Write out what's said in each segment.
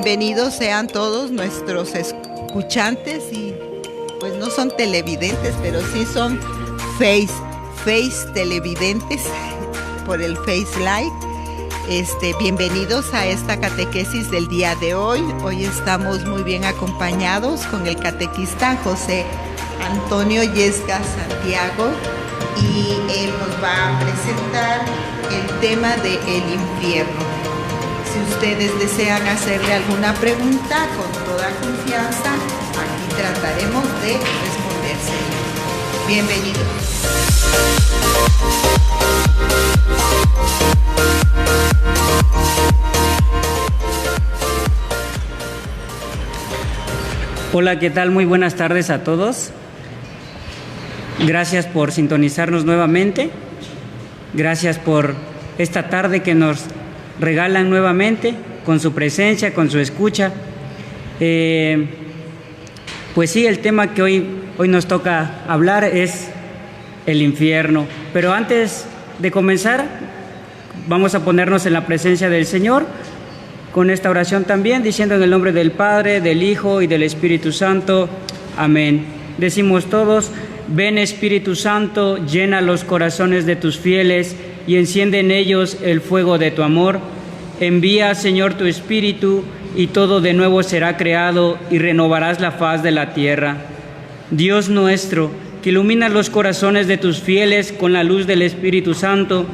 Bienvenidos sean todos nuestros escuchantes y pues no son televidentes, pero sí son Face televidentes por el Face Live. Bienvenidos a esta catequesis del día de hoy. Hoy estamos muy bien acompañados con el catequista José Antonio Yesga Santiago y él nos va a presentar el tema del infierno. Si ustedes desean hacerle alguna pregunta, con toda confianza, aquí trataremos de respondérsela. Bienvenidos. Hola, ¿qué tal? Muy buenas tardes a todos. Gracias por sintonizarnos nuevamente. Gracias por esta tarde que nos regalan nuevamente con su presencia, con su escucha. Pues sí, el tema que hoy nos toca hablar es el infierno. Pero antes de comenzar, vamos a ponernos en la presencia del Señor con esta oración también, diciendo en el nombre del Padre, del Hijo y del Espíritu Santo. Amén. Decimos todos: ven Espíritu Santo, llena los corazones de tus fieles y enciende en ellos el fuego de tu amor. Envía, Señor, tu Espíritu, y todo de nuevo será creado, y renovarás la faz de la tierra. Dios nuestro, que iluminas los corazones de tus fieles con la luz del Espíritu Santo,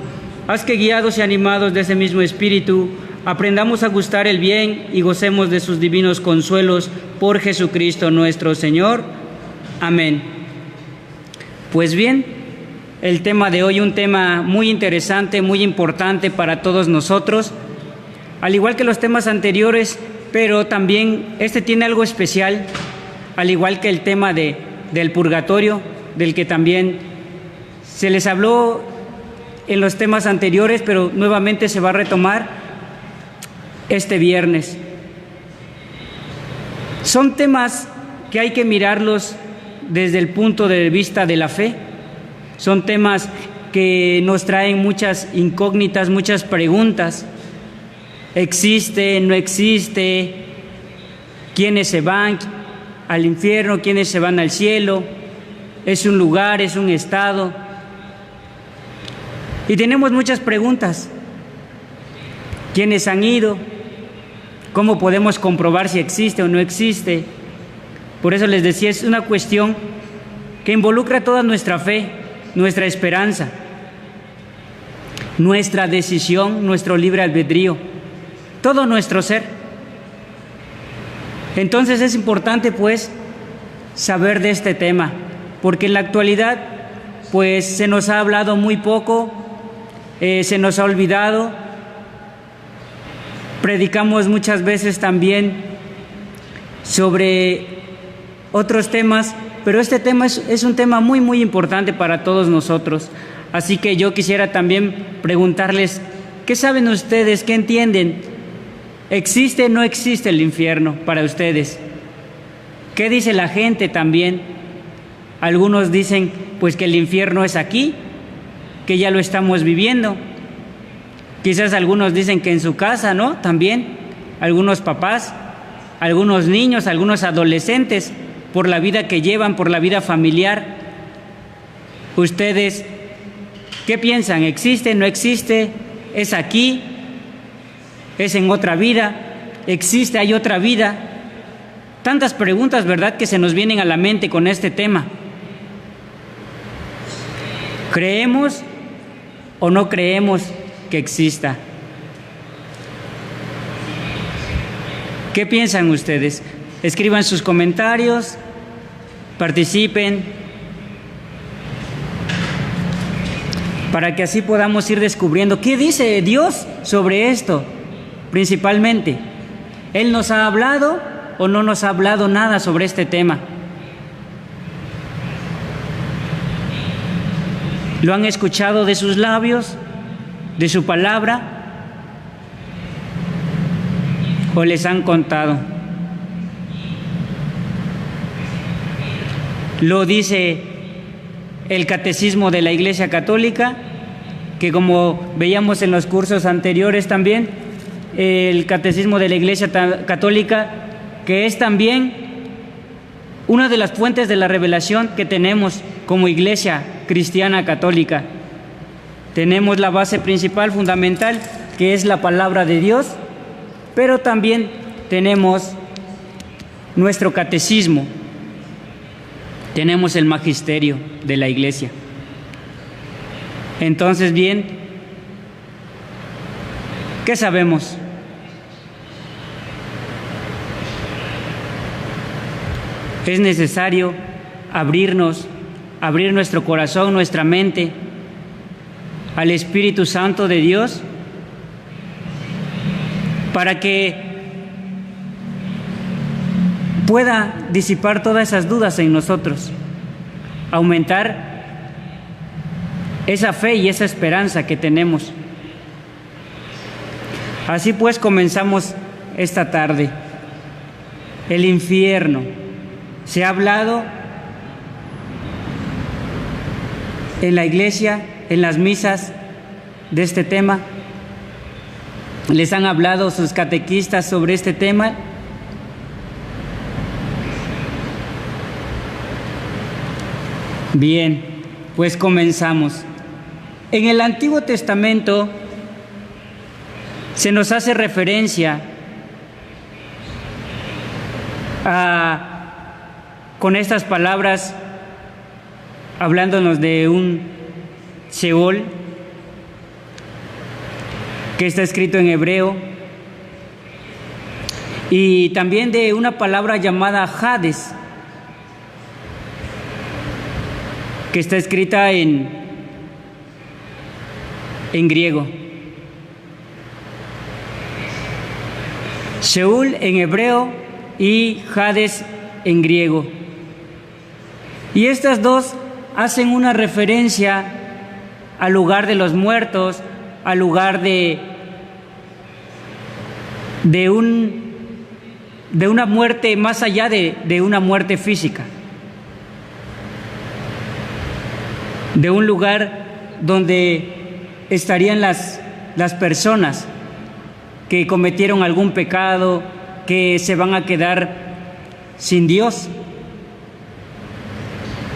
haz que, guiados y animados de ese mismo Espíritu, aprendamos a gustar el bien y gocemos de sus divinos consuelos por Jesucristo nuestro Señor. Amén. Pues bien, el tema de hoy, un tema muy interesante, muy importante para todos nosotros, al igual que los temas anteriores, pero también este tiene algo especial, al igual que el tema del purgatorio, del que también se les habló en los temas anteriores, pero nuevamente se va a retomar este viernes. Son temas que hay que mirarlos desde el punto de vista de la fe. Son temas que nos traen muchas incógnitas, muchas preguntas. ¿Existe? ¿No existe? ¿Quiénes se van al infierno? ¿Quiénes se van al cielo? ¿Es un lugar? ¿Es un estado? Y tenemos muchas preguntas. ¿Quiénes han ido? ¿Cómo podemos comprobar si existe o no existe? Por eso les decía, es una cuestión que involucra toda nuestra fe, nuestra esperanza, nuestra decisión, nuestro libre albedrío, todo nuestro ser. Entonces es importante pues saber de este tema, porque en la actualidad pues se nos ha hablado muy poco, se nos ha olvidado. Predicamos muchas veces también sobre otros temas, pero este tema es un tema muy, muy importante para todos nosotros. Así que yo quisiera también preguntarles, ¿qué saben ustedes? ¿Qué entienden? ¿Existe o no existe el infierno para ustedes? ¿Qué dice la gente también? Algunos dicen pues que el infierno es aquí, que ya lo estamos viviendo. Quizás algunos dicen que en su casa, ¿no? También algunos papás, algunos niños, algunos adolescentes, por la vida que llevan, por la vida familiar. ¿Ustedes qué piensan? ¿Existe? ¿No existe? ¿Es aquí? ¿Es en otra vida? ¿Existe? ¿Hay otra vida? Tantas preguntas, ¿verdad?, que se nos vienen a la mente con este tema. ¿Creemos o no creemos que exista? ¿Qué piensan ustedes? Escriban sus comentarios, participen, para que así podamos ir descubriendo qué dice Dios sobre esto, principalmente. ¿Él nos ha hablado o no nos ha hablado nada sobre este tema? ¿Lo han escuchado de sus labios, de su palabra, o les han contado? Lo dice el Catecismo de la Iglesia Católica, que como veíamos en los cursos anteriores también, el Catecismo de la Iglesia Católica, que es también una de las fuentes de la revelación que tenemos como Iglesia Cristiana Católica. Tenemos la base principal, fundamental, que es la palabra de Dios, pero también tenemos nuestro catecismo, tenemos el magisterio de la Iglesia. Entonces, bien, ¿qué sabemos? Es necesario abrir nuestro corazón, nuestra mente al Espíritu Santo de Dios para que pueda disipar todas esas dudas en nosotros, aumentar esa fe y esa esperanza que tenemos. Así pues, comenzamos esta tarde. El infierno. Se ha hablado en la iglesia, en las misas, de este tema. Les han hablado sus catequistas sobre este tema. Bien, pues comenzamos. En el Antiguo Testamento se nos hace referencia con estas palabras, hablándonos de un Sheol, que está escrito en hebreo, y también de una palabra llamada Hades, que está escrita en griego. Sheol en hebreo y Hades en griego. Y estas dos hacen una referencia al lugar de los muertos, al lugar de una muerte más allá de una muerte física, de un lugar donde estarían las personas que cometieron algún pecado, que se van a quedar sin Dios,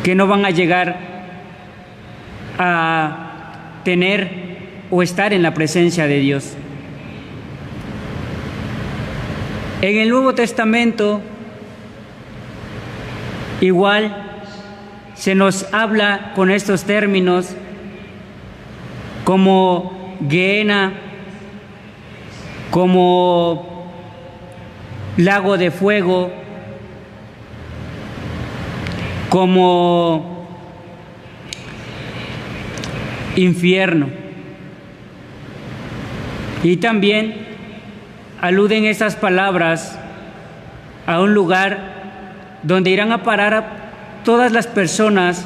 que no van a llegar a tener o estar en la presencia de Dios. En el Nuevo Testamento, igual, se nos habla con estos términos como Gehenna, como lago de fuego, como infierno. Y también aluden estas palabras a un lugar donde irán a parar a todas las personas,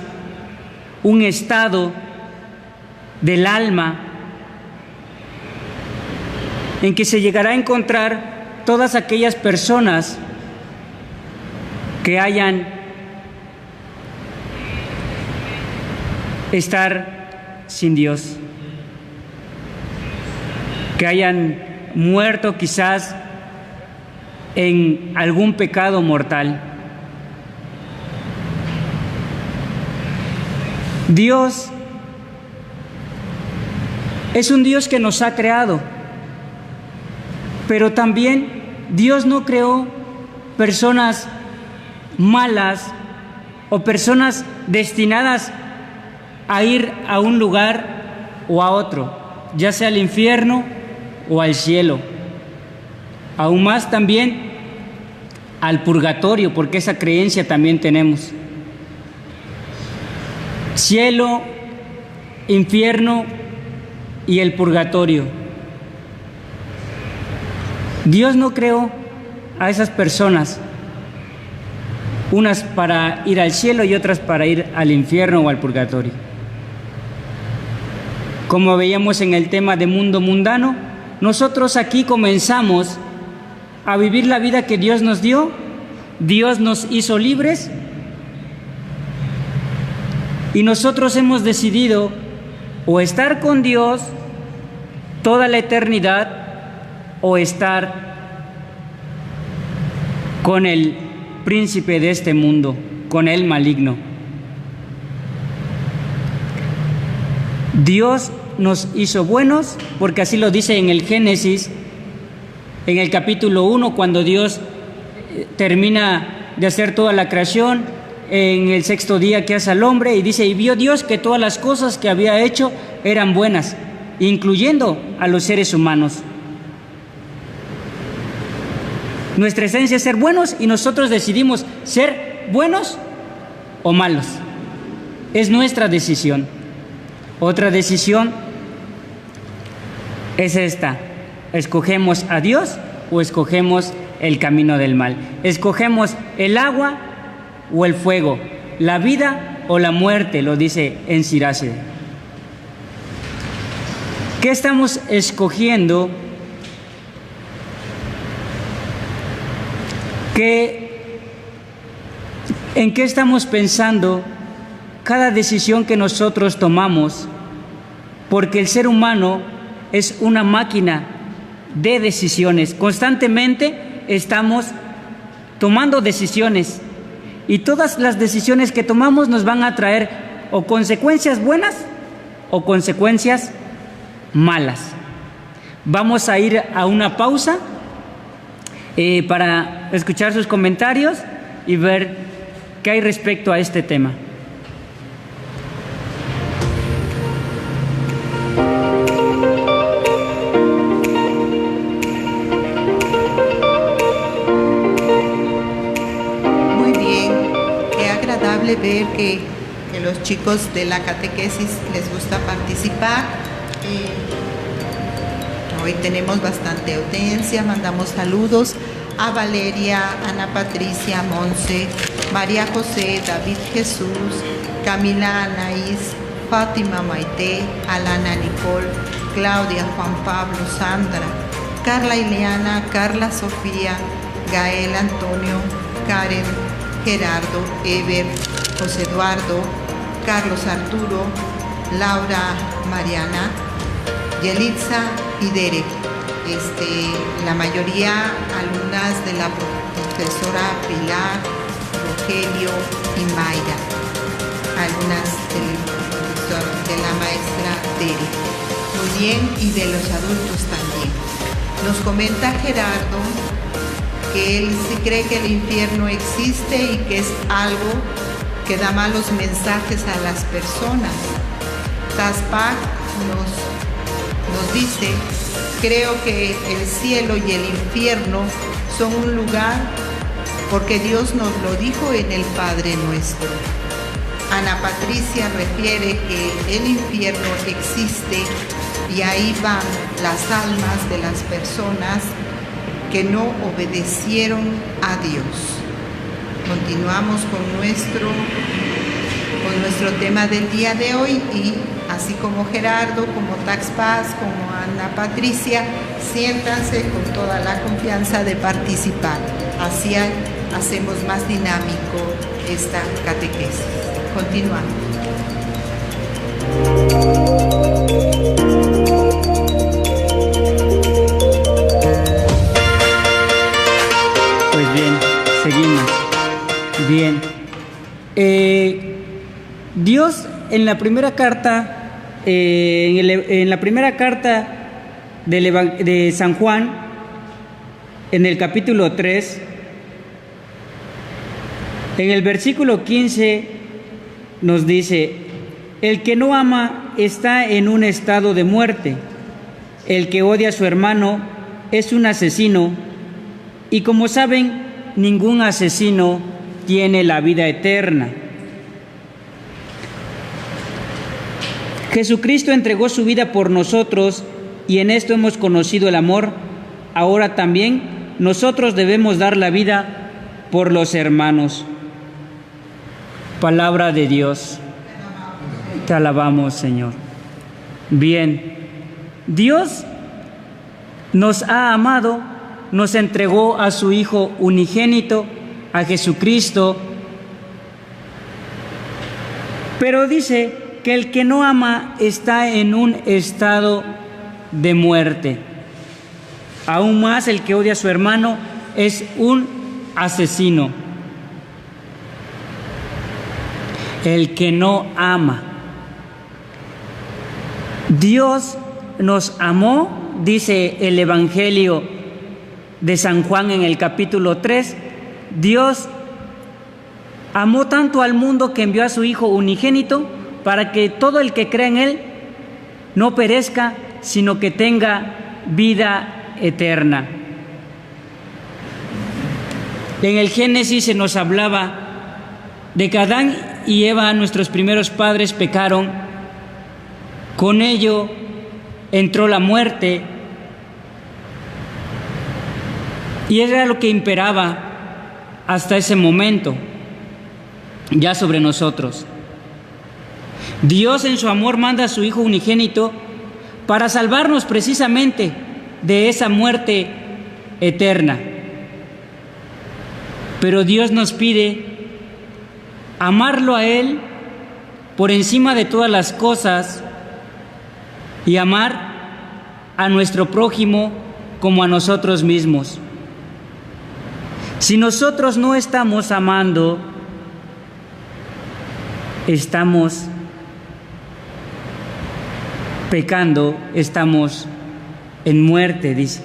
un estado del alma en que se llegará a encontrar todas aquellas personas que hayan estar sin Dios, que hayan muerto quizás en algún pecado mortal. Dios es un Dios que nos ha creado, pero también Dios no creó personas malas o personas destinadas a ir a un lugar o a otro, ya sea al infierno o al cielo. Aún más también al purgatorio, porque esa creencia también tenemos. Cielo, infierno y el purgatorio. Dios no creó a esas personas, unas para ir al cielo y otras para ir al infierno o al purgatorio. Como veíamos en el tema de mundo mundano, nosotros aquí comenzamos a vivir la vida que Dios nos dio. Dios nos hizo libres y nosotros hemos decidido o estar con Dios toda la eternidad o estar con el príncipe de este mundo, con el maligno. Dios nos hizo buenos, porque así lo dice en el Génesis, en el capítulo 1, cuando Dios termina de hacer toda la creación, en el sexto día que hace al hombre, y dice, y vio Dios que todas las cosas que había hecho eran buenas, incluyendo a los seres humanos. Nuestra esencia es ser buenos y nosotros decidimos ser buenos o malos. Es nuestra decisión. Otra decisión es esta: ¿escogemos a Dios o escogemos el camino del mal? ¿Escogemos el agua o el fuego? ¿La vida o la muerte? Lo dice en Siracide. ¿Qué estamos escogiendo? ¿En qué estamos pensando cada decisión que nosotros tomamos? Porque el ser humano es una máquina de decisiones. Constantemente estamos tomando decisiones, y todas las decisiones que tomamos nos van a traer o consecuencias buenas o consecuencias malas. Vamos a ir a una pausa para escuchar sus comentarios y ver qué hay respecto a este tema. Muy bien, qué agradable ver que los chicos de la catequesis les gusta participar. Hoy tenemos bastante audiencia. Mandamos saludos a Valeria, Ana Patricia, Monse, María José, David Jesús, Camila Anaís, Fátima Maite, Alana Nicole, Claudia, Juan Pablo, Sandra, Carla Ileana, Carla Sofía, Gael Antonio, Karen, Gerardo, Ever, José Eduardo, Carlos Arturo, Laura Mariana, Yelitza y Derek. La mayoría alumnas de la profesora Pilar, Rogelio y Mayra, alumnas de la maestra Derek. Muy bien, y de los adultos también. Nos comenta Gerardo que él sí cree que el infierno existe y que es algo que da malos mensajes a las personas. Taspak nos dice: creo que el cielo y el infierno son un lugar porque Dios nos lo dijo en el Padre Nuestro. Ana Patricia refiere que el infierno existe y ahí van las almas de las personas que no obedecieron a Dios. Continuamos con nuestro tema del día de hoy, y así como Gerardo, como Taxpaz, como Ana Patricia, siéntanse con toda la confianza de participar. Así hacemos más dinámico esta catequesis. Continuamos. Pues bien, seguimos. Bien. Dios en la primera carta, en la primera carta de San Juan, en el capítulo 3, en el versículo 15, nos dice: el que no ama está en un estado de muerte. El que odia a su hermano es un asesino, y como saben, ningún asesino tiene la vida eterna. Jesucristo entregó su vida por nosotros, y en esto hemos conocido el amor. Ahora también nosotros debemos dar la vida por los hermanos. Palabra de Dios. Te alabamos, Señor. Bien, Dios nos ha amado, nos entregó a su Hijo unigénito, a Jesucristo, pero dice que el que no ama está en un estado de muerte. Aún más el que odia a su hermano es un asesino. El que no ama. Dios nos amó, dice el Evangelio de San Juan en el capítulo 3. Dios amó tanto al mundo que envió a su Hijo unigénito para que todo el que crea en Él no perezca, sino que tenga vida eterna. En el Génesis se nos hablaba de que Adán y Eva, nuestros primeros padres, pecaron. Con ello entró la muerte y era lo que imperaba hasta ese momento ya sobre nosotros. Dios en su amor manda a su Hijo unigénito para salvarnos precisamente de esa muerte eterna. Pero Dios nos pide amarlo a Él por encima de todas las cosas y amar a nuestro prójimo como a nosotros mismos. Si nosotros no estamos amando, estamos pecando, estamos en muerte, dice.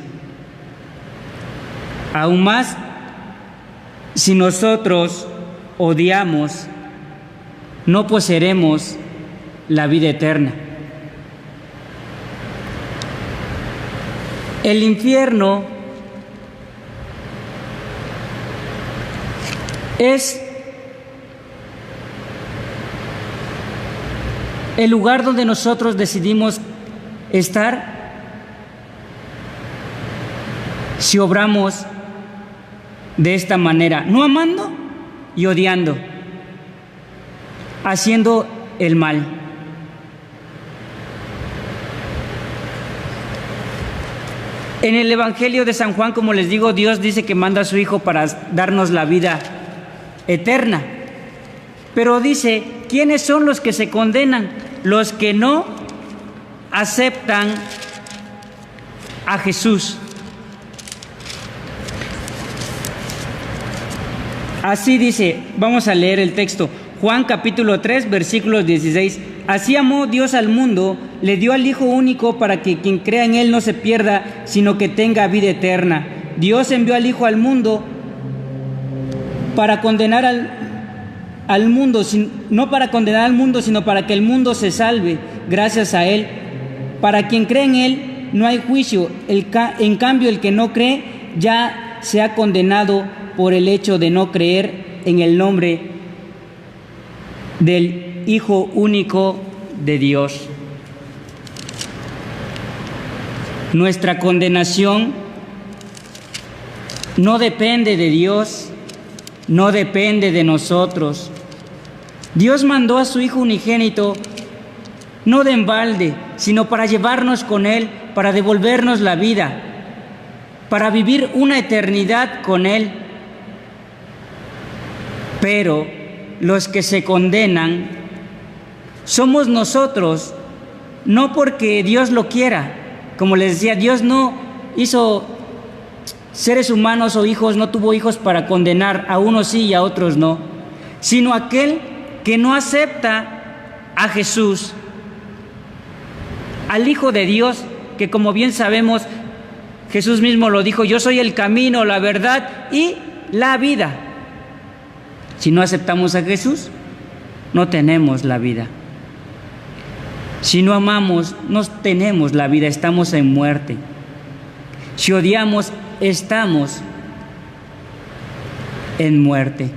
Aún más, si nosotros odiamos, no poseeremos la vida eterna. El infierno es el lugar donde nosotros decidimos estar si obramos de esta manera, no amando y odiando, haciendo el mal. En el Evangelio de San Juan, como les digo, Dios dice que manda a su Hijo para darnos la vida eterna. Pero dice, ¿quiénes son los que se condenan? Los que no aceptan a Jesús. Así dice, vamos a leer el texto. Juan capítulo 3, versículos 16. Así amó Dios al mundo, le dio al Hijo único para que quien crea en Él no se pierda, sino que tenga vida eterna. Dios envió al Hijo al mundo para condenar al mundo, no para condenar al mundo, sino para que el mundo se salve gracias a Él. Para quien cree en Él no hay juicio, en cambio el que no cree ya se ha condenado por el hecho de no creer en el nombre del Hijo único de Dios. Nuestra condenación no depende de Dios, no depende de nosotros. Dios mandó a su Hijo unigénito no de embalde, sino para llevarnos con Él, para devolvernos la vida, para vivir una eternidad con Él. Pero los que se condenan somos nosotros, no porque Dios lo quiera. Como les decía, Dios no hizo seres humanos o hijos, no tuvo hijos para condenar, a unos sí y a otros no, sino aquel que no acepta a Jesús, al Hijo de Dios, que como bien sabemos, Jesús mismo lo dijo, yo soy el camino, la verdad y la vida. Si no aceptamos a Jesús, no tenemos la vida. Si no amamos, no tenemos la vida, estamos en muerte. Si odiamos, estamos en muerte.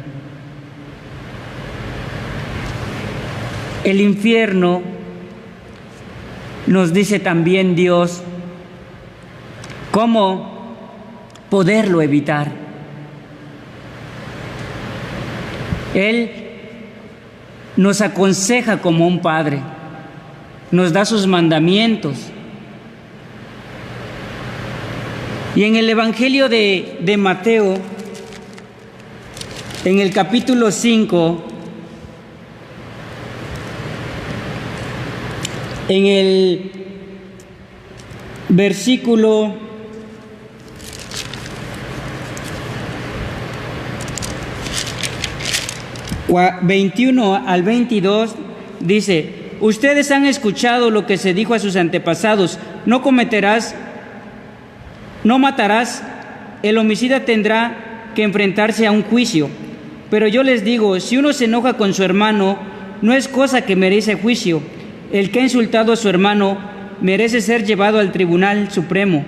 El infierno, nos dice también Dios, cómo poderlo evitar. Él nos aconseja como un padre, nos da sus mandamientos. Y en el Evangelio de Mateo, en el capítulo 5, en el versículo 21 al 22 dice: ustedes han escuchado lo que se dijo a sus antepasados: no cometerás, no matarás, el homicida tendrá que enfrentarse a un juicio. Pero yo les digo, si uno se enoja con su hermano, no es cosa que merece juicio. El que ha insultado a su hermano merece ser llevado al Tribunal Supremo.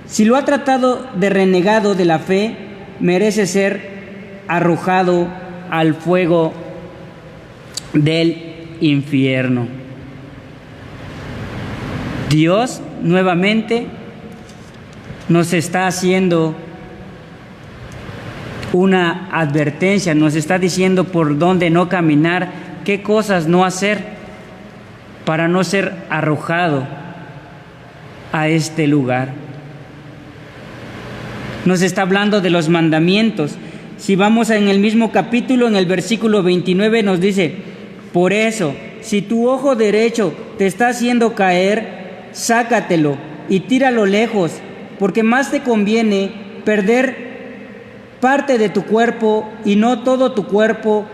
Si lo ha tratado de renegado de la fe, merece ser arrojado al fuego del infierno. Dios nuevamente nos está haciendo una advertencia, nos está diciendo por dónde no caminar, qué cosas no hacer para no ser arrojado a este lugar. Nos está hablando de los mandamientos. Si vamos en el mismo capítulo, en el versículo 29 nos dice: por eso, si tu ojo derecho te está haciendo caer, sácatelo y tíralo lejos, porque más te conviene perder parte de tu cuerpo y no todo tu cuerpo,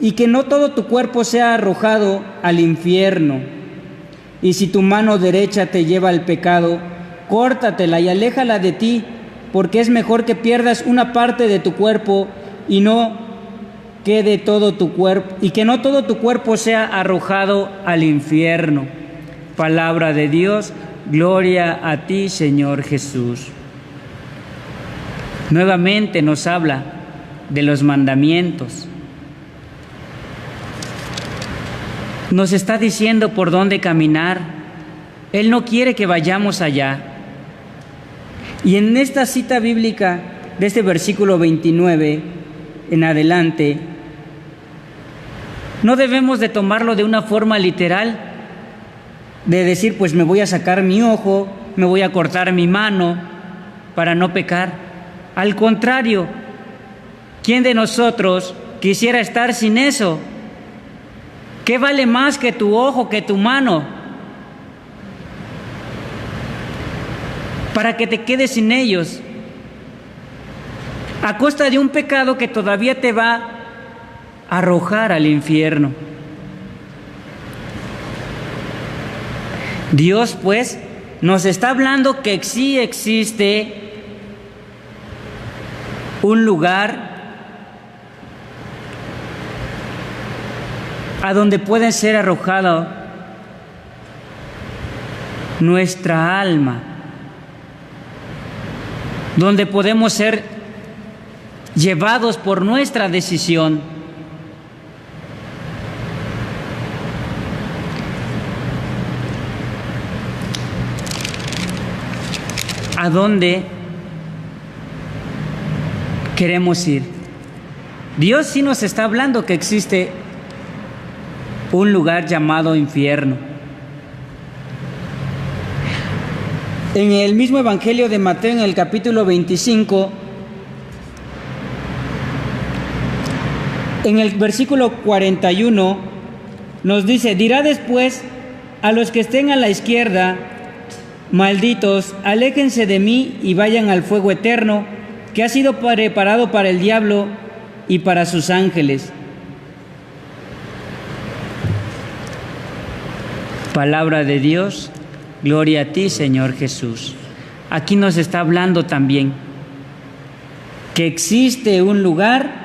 y que no todo tu cuerpo sea arrojado al infierno. Y si tu mano derecha te lleva al pecado, córtatela y aléjala de ti, porque es mejor que pierdas una parte de tu cuerpo y no quede todo tu cuerpo, y que no todo tu cuerpo sea arrojado al infierno. Palabra de Dios, gloria a ti, Señor Jesús. Nuevamente nos habla de los mandamientos. Nos está diciendo por dónde caminar. Él no quiere que vayamos allá. Y en esta cita bíblica de este versículo 29 en adelante, no debemos de tomarlo de una forma literal, de decir, pues me voy a sacar mi ojo, me voy a cortar mi mano para no pecar. Al contrario, ¿quién de nosotros quisiera estar sin eso? ¿Qué vale más que tu ojo, que tu mano? Para que te quedes sin ellos, a costa de un pecado que todavía te va a arrojar al infierno. Dios, pues, nos está hablando que sí existe un lugar a donde puede ser arrojada nuestra alma, donde podemos ser llevados por nuestra decisión. ¿A dónde queremos ir? Dios sí nos está hablando que existe un lugar llamado infierno. En el mismo Evangelio de Mateo, en el capítulo 25, en el versículo 41, nos dice: dirá después a los que estén a la izquierda: malditos, aléjense de mí y vayan al fuego eterno, que ha sido preparado para el diablo y para sus ángeles. Palabra de Dios, gloria a ti, Señor Jesús. Aquí nos está hablando también que existe un lugar.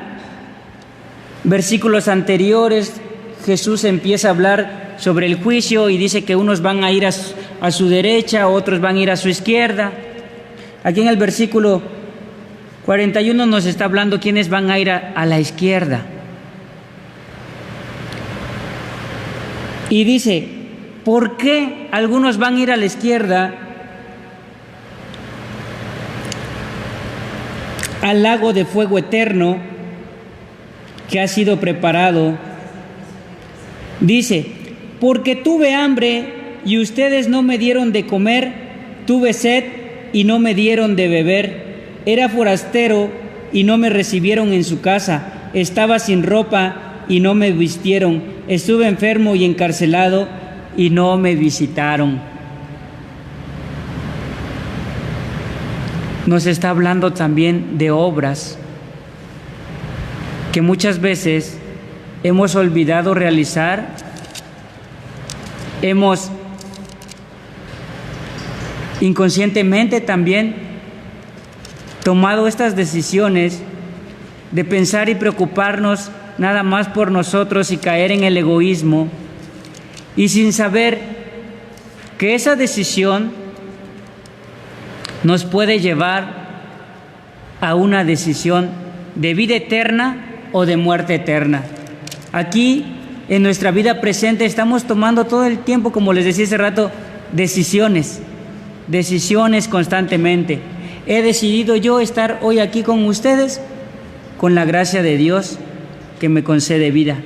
Versículos anteriores, Jesús empieza a hablar sobre el juicio y dice que unos van a ir a su derecha, otros van a ir a su izquierda. Aquí en el versículo 41 nos está hablando quiénes van a ir a la izquierda. Y dice: ¿por qué algunos van a ir a la izquierda? Al lago de fuego eterno que ha sido preparado. Dice: porque tuve hambre y ustedes no me dieron de comer, tuve sed y no me dieron de beber, era forastero y no me recibieron en su casa, estaba sin ropa y no me vistieron, estuve enfermo y encarcelado y no me visitaron. Nos está hablando también de obras que muchas veces hemos olvidado realizar, hemos inconscientemente también tomado estas decisiones de pensar y preocuparnos nada más por nosotros y caer en el egoísmo, y sin saber que esa decisión nos puede llevar a una decisión de vida eterna o de muerte eterna. Aquí, en nuestra vida presente, estamos tomando todo el tiempo, como les decía hace rato, decisiones constantemente. He decidido yo estar hoy aquí con ustedes con la gracia de Dios que me concede vida.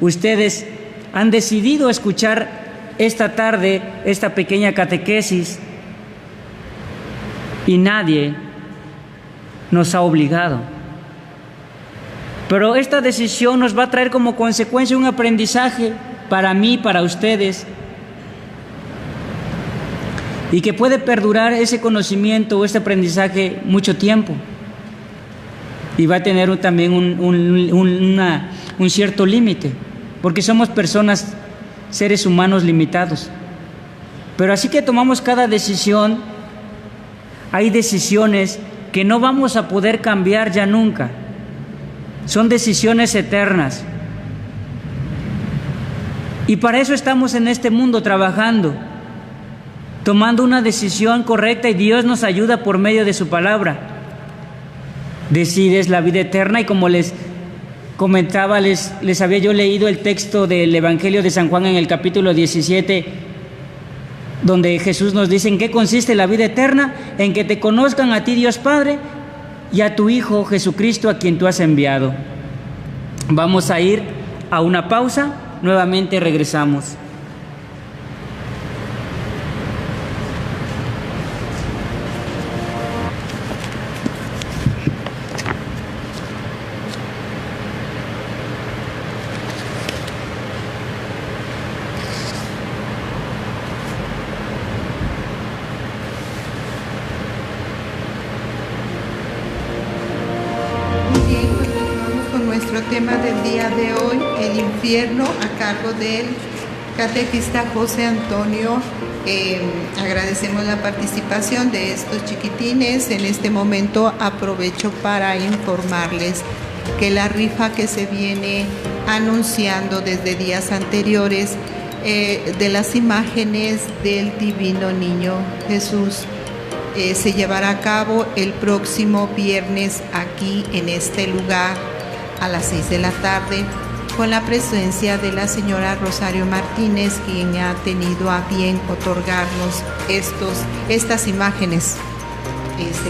Ustedes han decidido escuchar esta tarde esta pequeña catequesis y nadie nos ha obligado. Pero esta decisión nos va a traer como consecuencia un aprendizaje para mí, para ustedes, y que puede perdurar ese conocimiento o este aprendizaje mucho tiempo. Y va a tener también un cierto límite, porque somos personas, seres humanos limitados. Pero así que tomamos cada decisión, hay decisiones que no vamos a poder cambiar ya nunca. Son decisiones eternas. Y para eso estamos en este mundo trabajando, tomando una decisión correcta, y Dios nos ayuda por medio de su palabra. Decides la vida eterna, y como les comentaba, les había yo leído el texto del Evangelio de San Juan en el capítulo 17, donde Jesús nos dice en qué consiste la vida eterna: en que te conozcan a ti, Dios Padre, y a tu Hijo Jesucristo, a quien tú has enviado. Vamos a ir a una pausa, nuevamente regresamos. Tema del día de hoy, el infierno, a cargo del catequista José Antonio. Agradecemos la participación de estos chiquitines. En este momento aprovecho para informarles que la rifa que se viene anunciando desde días anteriores de las imágenes del Divino Niño Jesús se llevará a cabo el próximo viernes aquí en este lugar a las 6 de la tarde, con la presencia de la señora Rosario Martínez, quien ha tenido a bien otorgarnos estas imágenes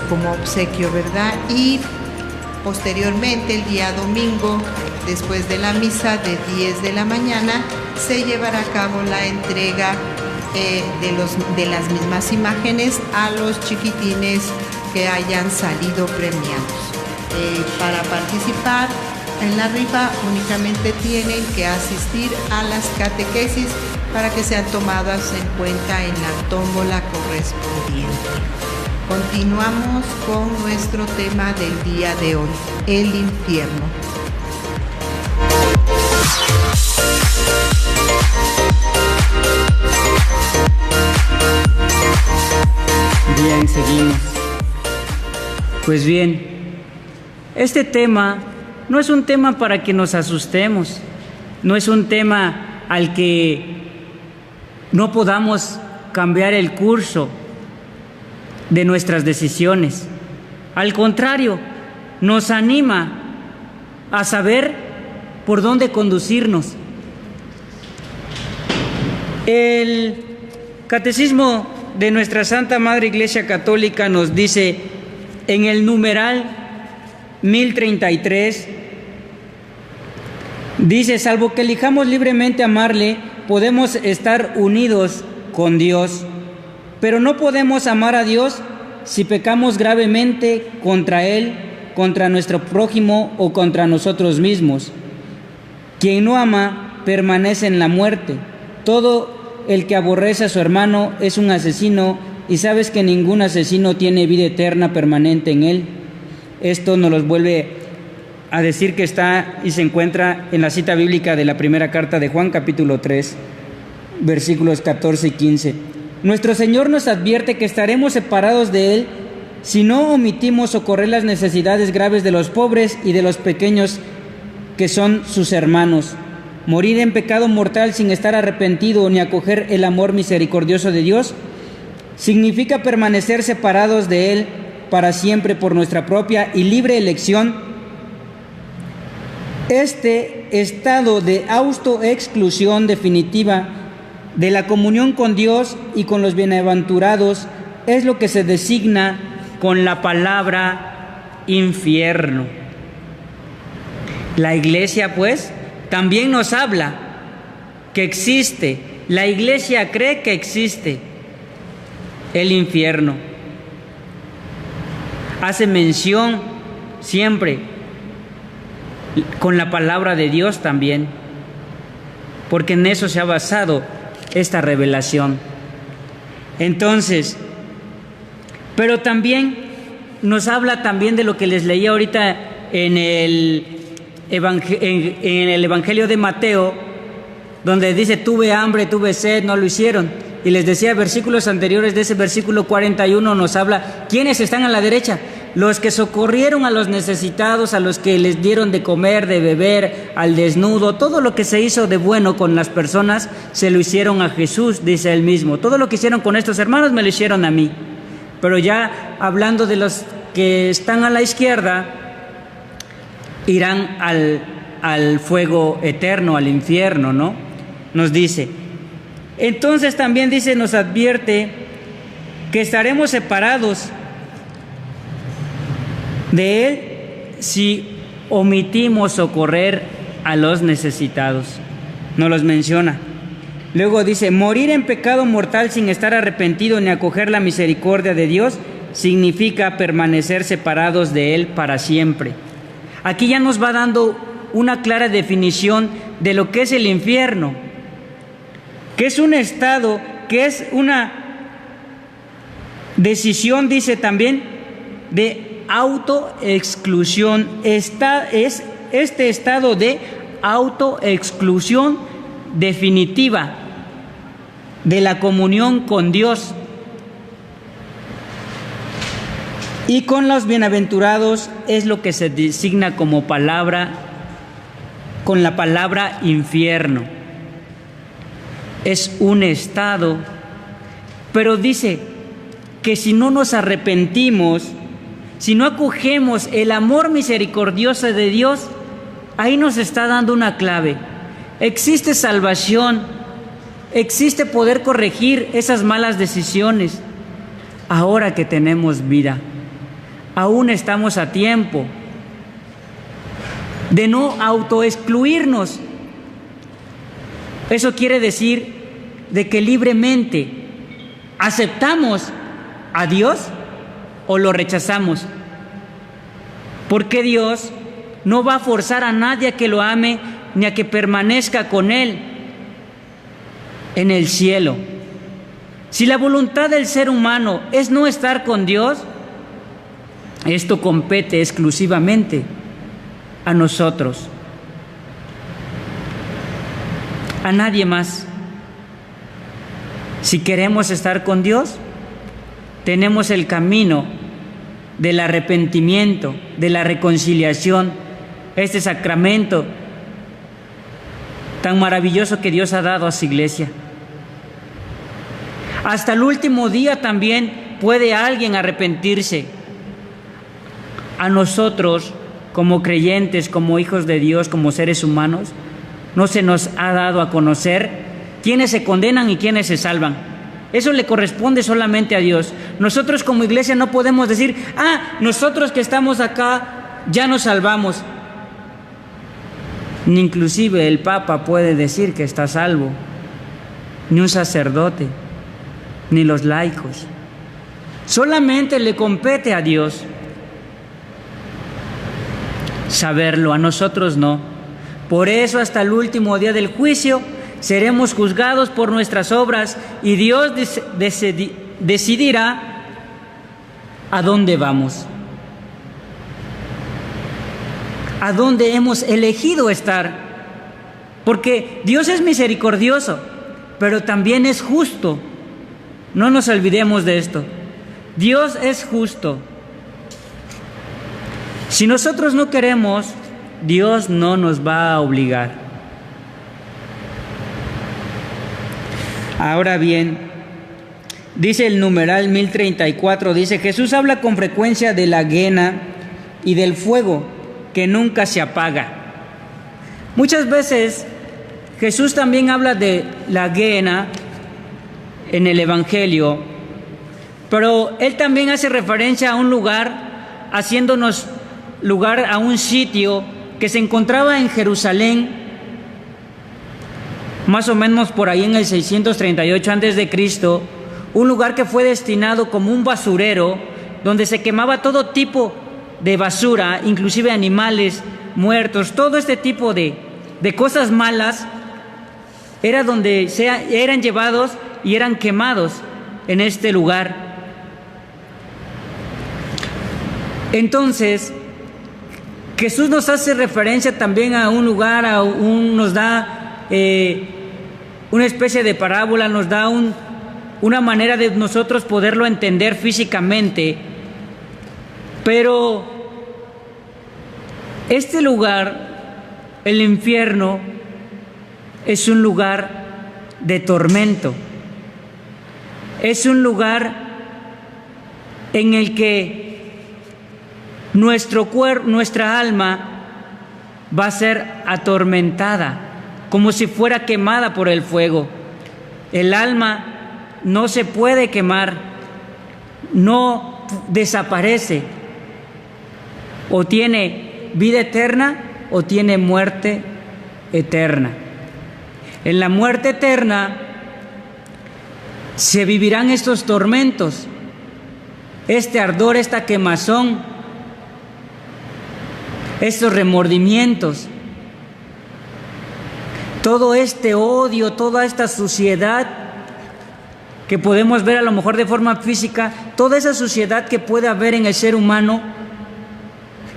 como obsequio, ¿verdad? Y posteriormente, el día domingo, después de la misa de 10 de la mañana, se llevará a cabo la entrega de las mismas imágenes a los chiquitines que hayan salido premiados. Para participar en la rifa únicamente tienen que asistir a las catequesis para que sean tomadas en cuenta en la tómbola correspondiente. Continuamos con nuestro tema del día de hoy, el infierno. Bien, seguimos. Pues bien, este tema no es un tema para que nos asustemos, no es un tema al que no podamos cambiar el curso de nuestras decisiones. Al contrario, nos anima a saber por dónde conducirnos. El Catecismo de nuestra Santa Madre Iglesia Católica nos dice en el numeral 1033, dice: salvo que elijamos libremente amarle, podemos estar unidos con Dios, pero no podemos amar a Dios si pecamos gravemente contra Él, contra nuestro prójimo o contra nosotros mismos. Quien no ama permanece en la muerte. Todo el que aborrece a su hermano es un asesino, y sabes que ningún asesino tiene vida eterna permanente en él. Esto nos lo vuelve a decir que está y se encuentra en la cita bíblica de la primera carta de Juan, capítulo 3, versículos 14 y 15. Nuestro Señor nos advierte que estaremos separados de Él si no omitimos socorrer las necesidades graves de los pobres y de los pequeños que son sus hermanos. Morir en pecado mortal sin estar arrepentido ni acoger el amor misericordioso de Dios significa permanecer separados de Él para siempre por nuestra propia y libre elección. Este estado de autoexclusión definitiva de la comunión con Dios y con los bienaventurados es lo que se designa con la palabra infierno. La Iglesia, pues, también nos habla que existe, la Iglesia cree que existe el infierno. Hace mención siempre con la palabra de Dios también, porque en eso se ha basado esta revelación. Entonces, pero también nos habla también de lo que les leí ahorita en el Evangelio de Mateo, donde dice: tuve hambre, tuve sed, no lo hicieron. Y les decía, versículos anteriores de ese versículo 41 nos habla, ¿quiénes están a la derecha? Los que socorrieron a los necesitados, a los que les dieron de comer, de beber, al desnudo. Todo lo que se hizo de bueno con las personas, se lo hicieron a Jesús, dice él mismo. Todo lo que hicieron con estos hermanos, me lo hicieron a mí. Pero ya hablando de los que están a la izquierda, irán al fuego eterno, al infierno, ¿no? Nos dice. Entonces también dice, nos advierte que estaremos separados de Él si omitimos socorrer a los necesitados. No los menciona. Luego dice, morir en pecado mortal sin estar arrepentido ni acoger la misericordia de Dios significa permanecer separados de Él para siempre. Aquí ya nos va dando una clara definición de lo que es el infierno, que es un estado, que es una decisión, dice también, de autoexclusión. Es este estado de autoexclusión definitiva de la comunión con Dios y con los bienaventurados, es lo que se designa como palabra, con la palabra infierno. Es un estado, pero dice que si no nos arrepentimos, si no acogemos el amor misericordioso de Dios, ahí nos está dando una clave. Existe salvación, existe poder corregir esas malas decisiones. Ahora que tenemos vida, aún estamos a tiempo de no autoexcluirnos. Eso quiere decir de que libremente aceptamos a Dios o lo rechazamos. Porque Dios no va a forzar a nadie a que lo ame ni a que permanezca con Él en el cielo. Si la voluntad del ser humano es no estar con Dios, esto compete exclusivamente a nosotros, a nadie más. Si queremos estar con Dios, tenemos el camino del arrepentimiento, de la reconciliación, este sacramento tan maravilloso que Dios ha dado a su iglesia. Hasta el último día también puede alguien arrepentirse. A nosotros, como creyentes, como hijos de Dios, como seres humanos, no se nos ha dado a conocer quiénes se condenan y quiénes se salvan. Eso le corresponde solamente a Dios. Nosotros como iglesia no podemos decir, nosotros que estamos acá ya nos salvamos. Ni inclusive el Papa puede decir que está salvo, ni un sacerdote, ni los laicos. Solamente le compete a Dios saberlo, a nosotros no. Por eso hasta el último día del juicio seremos juzgados por nuestras obras y Dios decidirá a dónde vamos. a dónde hemos elegido estar. Porque Dios es misericordioso, pero también es justo. No nos olvidemos de esto. Dios es justo. Si nosotros no queremos, Dios no nos va a obligar. Ahora bien, dice el numeral 1034, dice: Jesús habla con frecuencia de la guena y del fuego que nunca se apaga. Muchas veces Jesús también habla de la guena en el Evangelio, pero Él también hace referencia a un lugar, haciéndonos lugar a un sitio que se encontraba en Jerusalén, más o menos por ahí en el 638 a.C., un lugar que fue destinado como un basurero, donde se quemaba todo tipo de basura, inclusive animales muertos, todo este tipo de cosas malas, era donde eran llevados y eran quemados en este lugar. Entonces, Jesús nos hace referencia también a un lugar, nos da una especie de parábola, nos da una manera de nosotros poderlo entender físicamente. Pero este lugar, el infierno, es un lugar de tormento. Es un lugar en el que nuestra alma va a ser atormentada, como si fuera quemada por el fuego. El alma no se puede quemar, no desaparece. O tiene vida eterna o tiene muerte eterna. En la muerte eterna se vivirán estos tormentos, este ardor, esta quemazón, estos remordimientos, todo este odio, toda esta suciedad que podemos ver a lo mejor de forma física, toda esa suciedad que puede haber en el ser humano,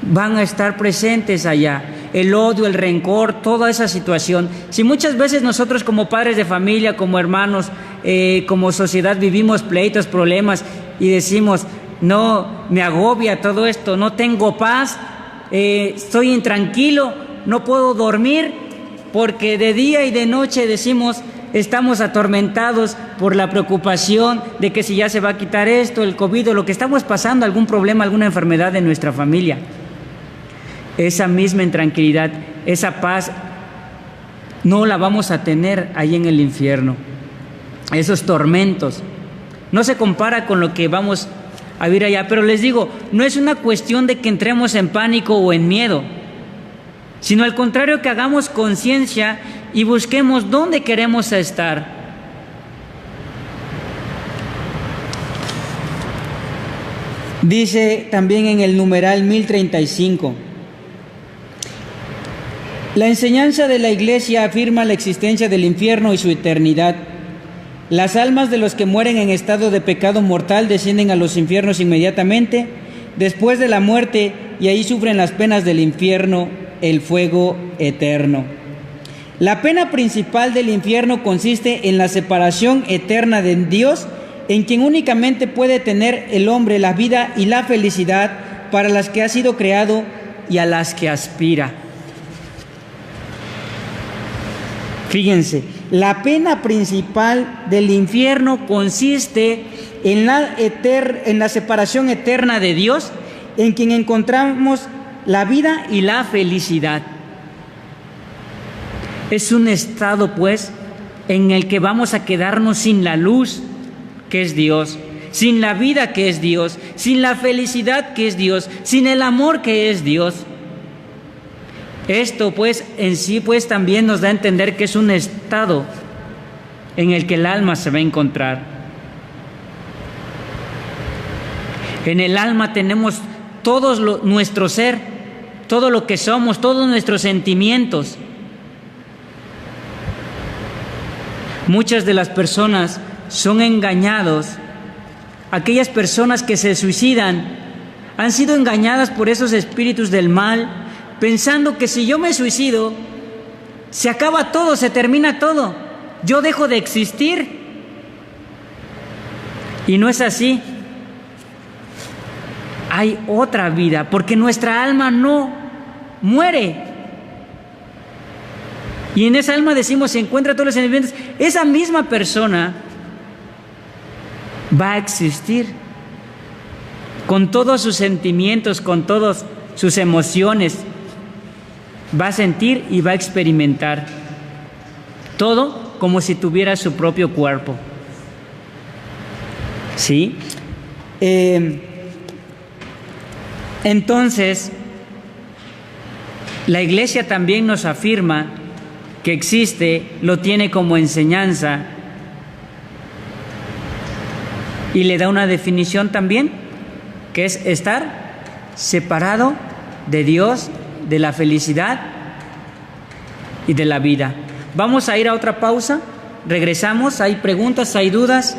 van a estar presentes allá. El odio, el rencor, toda esa situación. Si muchas veces nosotros como padres de familia, como hermanos, como sociedad vivimos pleitos, problemas y decimos: no, me agobia todo esto, no tengo paz, estoy intranquilo, no puedo dormir, porque de día y de noche decimos, estamos atormentados por la preocupación de que si ya se va a quitar esto, el COVID o lo que estamos pasando, algún problema, alguna enfermedad de nuestra familia. Esa misma intranquilidad, esa paz, no la vamos a tener ahí en el infierno. Esos tormentos no se compara con lo que vamos a vivir allá. Pero les digo, no es una cuestión de que entremos en pánico o en miedo, sino al contrario, que hagamos conciencia y busquemos dónde queremos estar. Dice también en el numeral 1035: la enseñanza de la Iglesia afirma la existencia del infierno y su eternidad. Las almas de los que mueren en estado de pecado mortal descienden a los infiernos inmediatamente después de la muerte, y ahí sufren las penas del infierno, el fuego eterno. La pena principal del infierno consiste en la separación eterna de Dios, en quien únicamente puede tener el hombre la vida y la felicidad para las que ha sido creado y a las que aspira. Fíjense, la pena principal del infierno consiste en la separación eterna de Dios, en quien encontramos la vida y la felicidad. Es un estado, pues, en el que vamos a quedarnos sin la luz, que es Dios, sin la vida, que es Dios, sin la felicidad, que es Dios, sin el amor, que es Dios. Esto, pues, en sí, pues, también nos da a entender que es un estado en el que el alma se va a encontrar. En el alma tenemos todo nuestro ser, todo lo que somos, todos nuestros sentimientos. Muchas de las personas son engañados. Aquellas personas que se suicidan han sido engañadas por esos espíritus del mal, pensando que si yo me suicido, se acaba todo, se termina todo, yo dejo de existir. Y no es así. Hay otra vida, porque nuestra alma no muere. Y en esa alma decimos, se encuentra todos los seres vivientes. Esa misma persona va a existir con todos sus sentimientos, con todas sus emociones. Va a sentir y va a experimentar todo como si tuviera su propio cuerpo. ¿Sí? Entonces, la Iglesia también nos afirma que existe, lo tiene como enseñanza y le da una definición también, que es estar separado de Dios, de la felicidad y de la vida. Vamos a ir a otra pausa, regresamos, hay preguntas, hay dudas.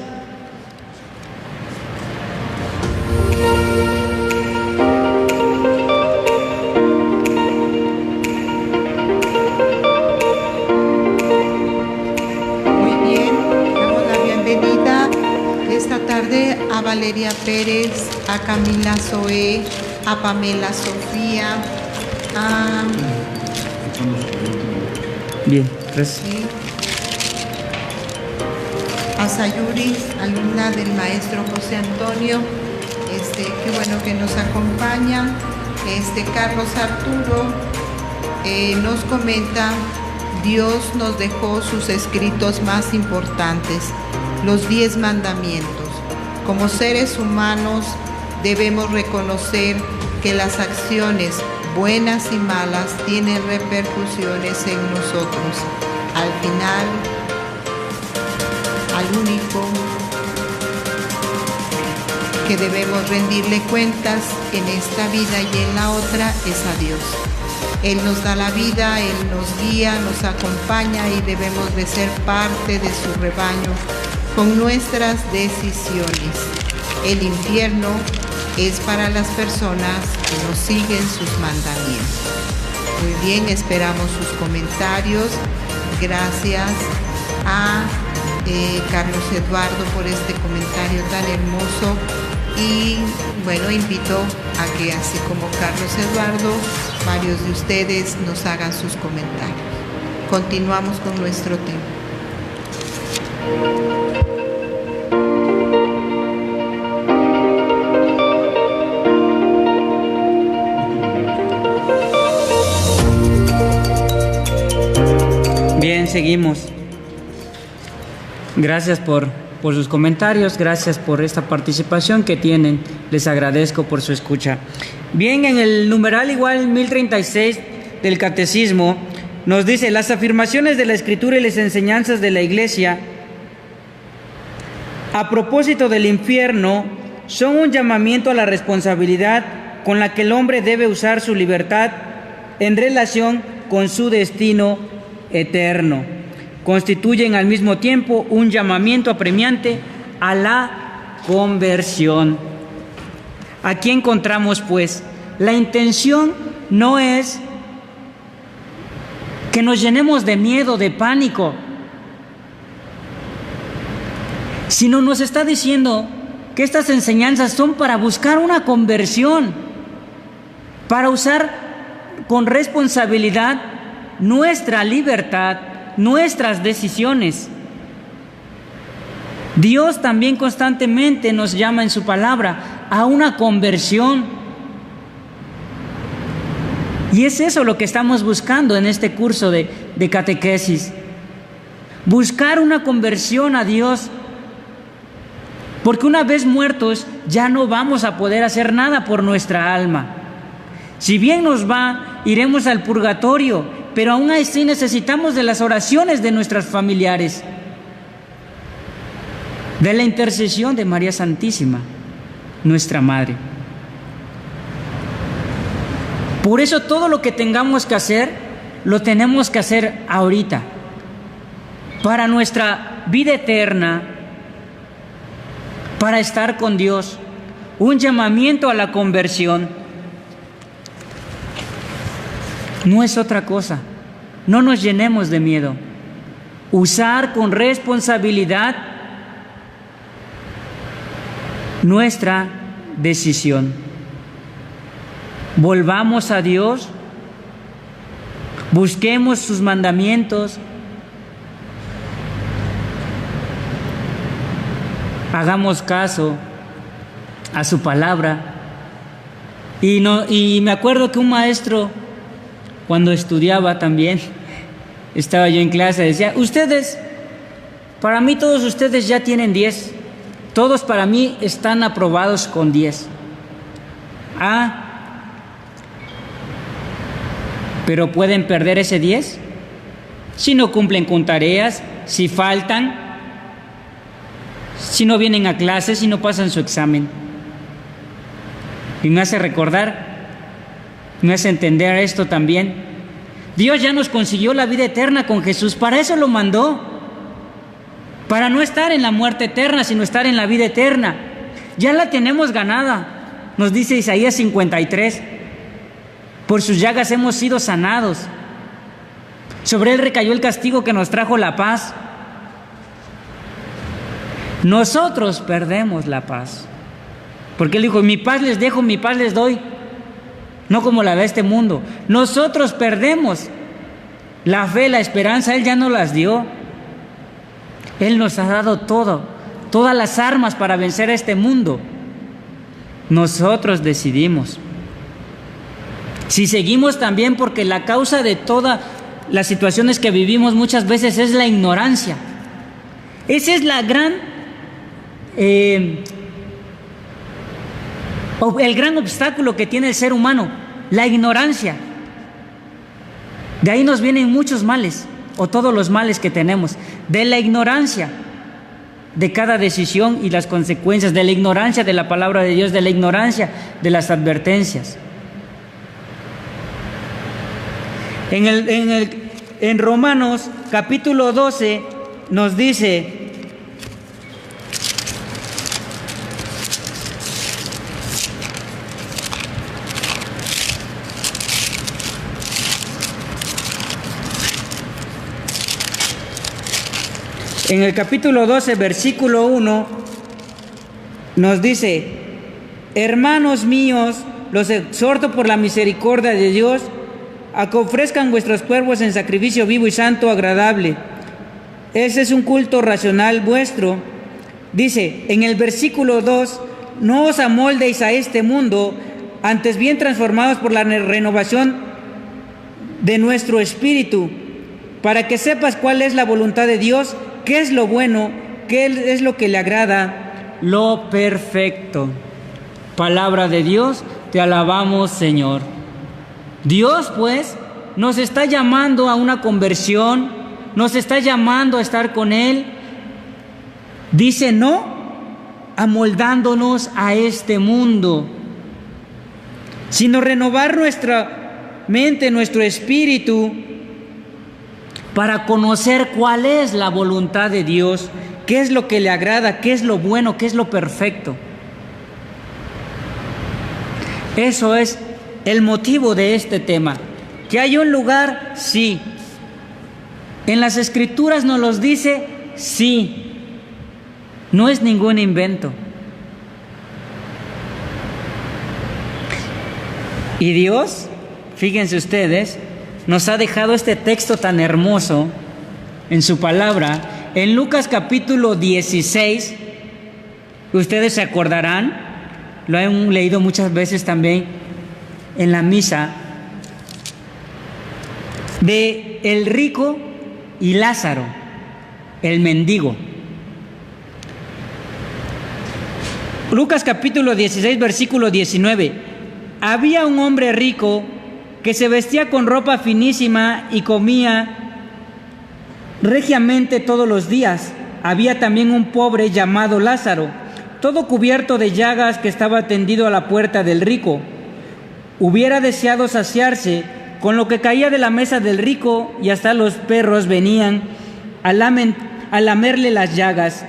A Valeria Pérez, a Camila Zoé, a Pamela Sofía, Bien, gracias. Sí, a Sayuri, alumna del maestro José Antonio, qué bueno que nos acompaña. Carlos Arturo nos comenta: Dios nos dejó sus escritos más importantes, los 10 mandamientos. Como seres humanos debemos reconocer que las acciones buenas y malas tienen repercusiones en nosotros. Al final, al único que debemos rendirle cuentas en esta vida y en la otra es a Dios. Él nos da la vida, Él nos guía, nos acompaña y debemos de ser parte de su rebaño con nuestras decisiones. El infierno es para las personas que no siguen sus mandamientos. Muy bien, esperamos sus comentarios. Gracias a Carlos Eduardo por este comentario tan hermoso. Y bueno, invito a que, así como Carlos Eduardo, varios de ustedes nos hagan sus comentarios. Continuamos con nuestro tema. Bien, seguimos. Gracias por sus comentarios, gracias por esta participación que tienen. Les agradezco por su escucha. Bien, en el numeral igual 1036 del Catecismo nos dice: las afirmaciones de la Escritura y las enseñanzas de la Iglesia a propósito del infierno son un llamamiento a la responsabilidad con la que el hombre debe usar su libertad en relación con su destino eterno. Constituyen al mismo tiempo un llamamiento apremiante a la conversión. Aquí encontramos, pues, la intención no es que nos llenemos de miedo, de pánico, sino nos está diciendo que estas enseñanzas son para buscar una conversión, para usar con responsabilidad nuestra libertad, nuestras decisiones. Dios también constantemente nos llama en su palabra a una conversión. Y es eso lo que estamos buscando en este curso de catequesis. Buscar una conversión a Dios. Porque una vez muertos ya no vamos a poder hacer nada por nuestra alma. Si bien nos va, iremos al purgatorio, pero aún así necesitamos de las oraciones de nuestros familiares, de la intercesión de María Santísima, nuestra Madre. Por eso todo lo que tengamos que hacer, lo tenemos que hacer ahorita, para nuestra vida eterna, para estar con Dios, un llamamiento a la conversión. No es otra cosa. No nos llenemos de miedo. Usar con responsabilidad nuestra decisión. Volvamos a Dios, busquemos sus mandamientos, hagamos caso a su palabra. Y me acuerdo que un maestro, cuando estudiaba también, estaba yo en clase, decía: ustedes, para mí todos ustedes ya tienen 10, todos para mí están aprobados con 10. Pero pueden perder ese 10 si no cumplen con tareas, si faltan, si no vienen a clase, si no pasan su examen. Y me hace recordar, me hace entender esto también. Dios ya nos consiguió la vida eterna con Jesús, para eso lo mandó, para no estar en la muerte eterna, sino estar en la vida eterna. Ya la tenemos ganada, nos dice Isaías 53. Por sus llagas hemos sido sanados. Sobre él recayó el castigo que nos trajo la paz. Nosotros perdemos la paz, porque él dijo: mi paz les dejo, mi paz les doy, no como la de este mundo. Nosotros perdemos la fe, la esperanza, él ya nos las dio. Él nos ha dado todo, todas las armas para vencer a este mundo. Nosotros decidimos si seguimos también, porque la causa de todas las situaciones que vivimos muchas veces es la ignorancia. Ese es la el gran obstáculo que tiene el ser humano, la ignorancia. De ahí nos vienen muchos males, o todos los males que tenemos, de la ignorancia de cada decisión y las consecuencias, de la ignorancia de la palabra de Dios, de la ignorancia de las advertencias. En Romanos capítulo 12 nos dice: en el capítulo 12, versículo 1, nos dice: hermanos míos, los exhorto por la misericordia de Dios a que ofrezcan vuestros cuerpos en sacrificio vivo y santo, agradable. Ese es un culto racional vuestro. Dice en el versículo 2: no os amoldéis a este mundo, antes bien transformados por la renovación de nuestro espíritu, para que sepas cuál es la voluntad de Dios, qué es lo bueno, qué es lo que le agrada, lo perfecto. Palabra de Dios, te alabamos, Señor. Dios, pues, nos está llamando a una conversión, nos está llamando a estar con Él. Dice no, amoldándonos a este mundo, sino renovar nuestra mente, nuestro espíritu, para conocer cuál es la voluntad de Dios, qué es lo que le agrada, qué es lo bueno, qué es lo perfecto. Eso es el motivo de este tema. ¿Que hay un lugar? Sí. ¿En las Escrituras nos los dice? Sí. No es ningún invento. Y Dios, fíjense ustedes, nos ha dejado este texto tan hermoso en su palabra, en Lucas capítulo 16. Ustedes se acordarán, lo han leído muchas veces también en la misa, de el rico y Lázaro, el mendigo. Lucas capítulo 16, versículo 19. Había un hombre rico que se vestía con ropa finísima y comía regiamente todos los días. Había también un pobre llamado Lázaro, todo cubierto de llagas, que estaba tendido a la puerta del rico. Hubiera deseado saciarse con lo que caía de la mesa del rico, y hasta los perros venían a lamerle las llagas.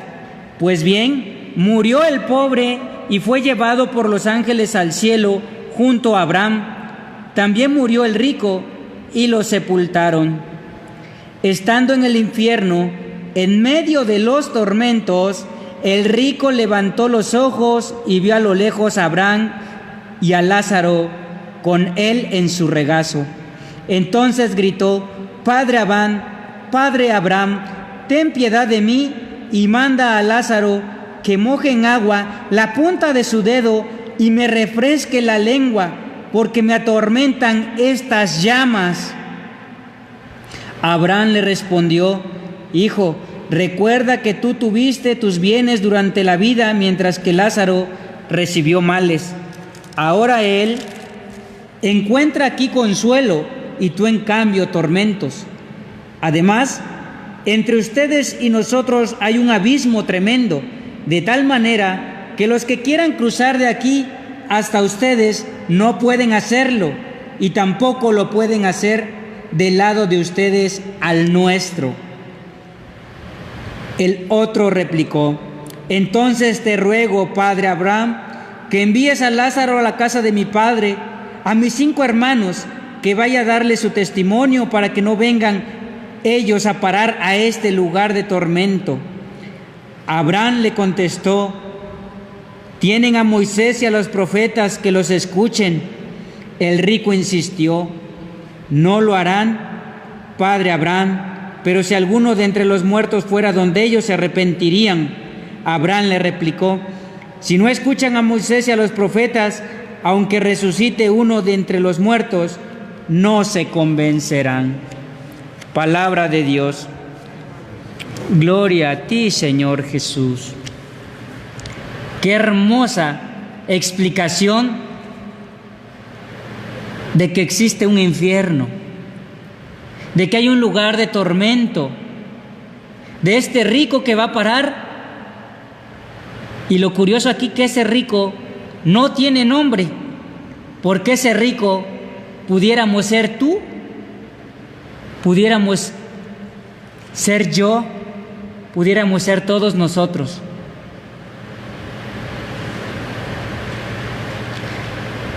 Pues bien, murió el pobre y fue llevado por los ángeles al cielo junto a Abraham. También murió el rico y lo sepultaron. Estando en el infierno, en medio de los tormentos, el rico levantó los ojos y vio a lo lejos a Abraham y a Lázaro con él en su regazo. Entonces gritó: Padre Abraham, ten piedad de mí y manda a Lázaro que moje en agua la punta de su dedo y me refresque la lengua, porque me atormentan estas llamas. Abraham le respondió: Hijo, recuerda que tú tuviste tus bienes durante la vida, mientras que Lázaro recibió males. Ahora él encuentra aquí consuelo y tú en cambio tormentos. Además, entre ustedes y nosotros hay un abismo tremendo, de tal manera que los que quieran cruzar de aquí hasta ustedes no pueden hacerlo, y tampoco lo pueden hacer del lado de ustedes al nuestro. El otro replicó: Entonces te ruego, padre Abraham, que envíes a Lázaro a la casa de mi padre, a mis 5 hermanos, que vaya a darle su testimonio para que no vengan ellos a parar a este lugar de tormento. Abraham le contestó: Tienen a Moisés y a los profetas, que los escuchen. El rico insistió: No lo harán, padre Abraham, pero si alguno de entre los muertos fuera donde ellos, se arrepentirían. Abraham le replicó: Si no escuchan a Moisés y a los profetas, aunque resucite uno de entre los muertos, no se convencerán. Palabra de Dios. Gloria a ti, Señor Jesús. Qué hermosa explicación de que existe un infierno, de que hay un lugar de tormento, de este rico que va a parar. Y lo curioso aquí, que ese rico no tiene nombre, porque ese rico pudiéramos ser tú, pudiéramos ser yo, pudiéramos ser todos nosotros.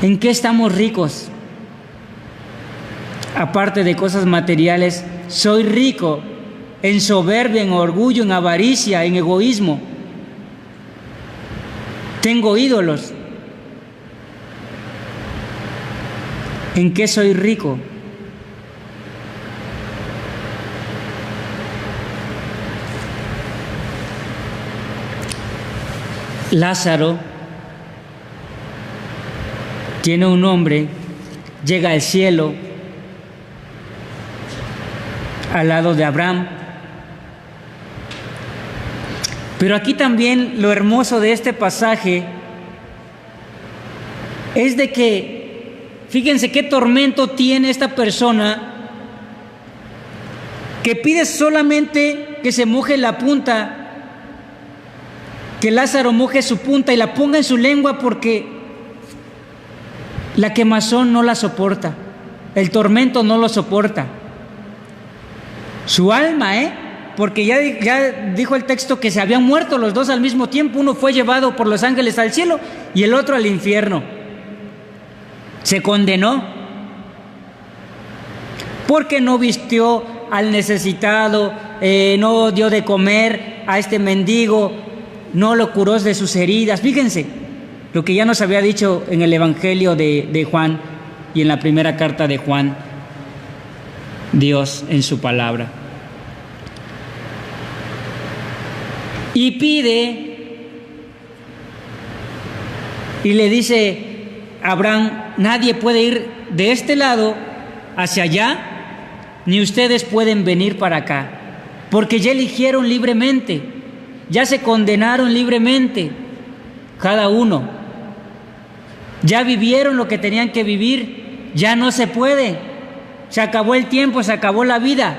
¿En qué estamos ricos? Aparte de cosas materiales, soy rico en soberbia, en orgullo, en avaricia, en egoísmo. Tengo ídolos. ¿En qué soy rico? Lázaro tiene un nombre, llega al cielo al lado de Abraham. Pero aquí también lo hermoso de este pasaje es de que, fíjense qué tormento tiene esta persona, que pide solamente que se moje la punta, que Lázaro moje su punta y la ponga en su lengua, porque la quemazón no la soporta, el tormento no lo soporta. Su alma, porque ya dijo el texto que se habían muerto los dos al mismo tiempo. Uno fue llevado por los ángeles al cielo y el otro al infierno. Se condenó porque no vistió al necesitado, no dio de comer a este mendigo, no lo curó de sus heridas. Fíjense lo que ya nos había dicho en el Evangelio de Juan y en la primera carta de Juan, Dios en su palabra. Y pide, y le dice a Abraham: nadie puede ir de este lado hacia allá, ni ustedes pueden venir para acá, porque ya eligieron libremente, ya se condenaron libremente, cada uno. Ya vivieron lo que tenían que vivir, ya no se puede, se acabó el tiempo, se acabó la vida.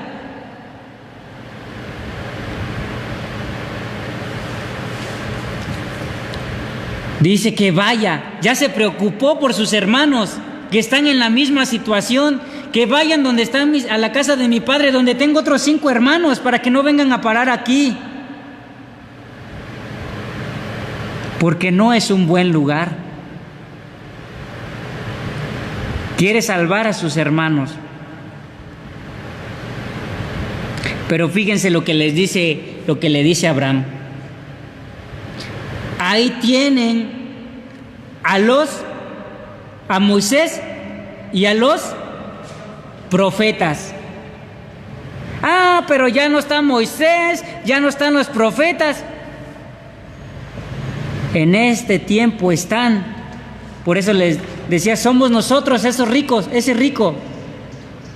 Dice que vaya, ya se preocupó por sus hermanos que están en la misma situación, que vayan donde están a la casa de mi padre, donde tengo otros 5 hermanos, para que no vengan a parar aquí, porque no es un buen lugar. Quiere salvar a sus hermanos, Pero fíjense lo que le dice Abraham. Ahí tienen a Moisés y a los profetas. Ah, pero ya no está Moisés, ya no están los profetas. En este tiempo están. Por eso les decía, somos nosotros esos ricos, ese rico.